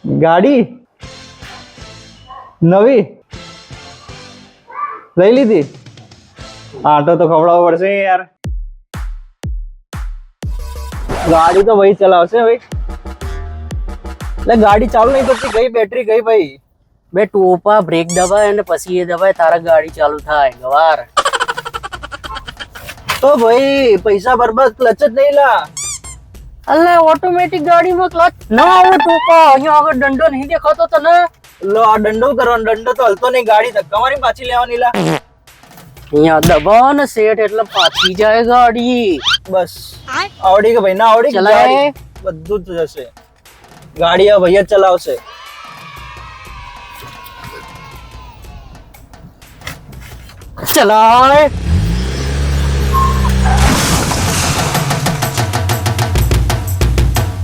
ગાડી નવી લઈ લીધી. આટો તો ખવડાવવો પડશે યાર. ગાડી તો ભાઈ ચલાવશે ભાઈ. એટલે ગાડી ચાલુ નહીં કરતી, ગઈ બેટરી ગઈ ભાઈ. બે ટોપા બ્રેક દબાય અને પછી એ દબાય તારા ગાડી ચાલુ થાય ગવાર. તો ભાઈ પૈસા બરબાદ, ક્લચ જ નહીં લા. અલ્લે ઓટોમેટિક ગાડીમાં ક્લચ ના આવે ટોપા. અહીંયા આગળ દંડો નહીં દેખાતો તને? લો આ દંડો કરવાનો, દંડો તો હલતો નહીં, ગાડી ધક્કા મારી પાછી લેવાની લા. અહીંયા દબાવો ને સેટ એટલે પાછી જાય ગાડી. બસ આવડી કે ભાઈ ના આવડી કે ચલાય. ગાડી બધું જ જશે. ગાડી આ ભાઈ જ ચલાવશે. ચલાય.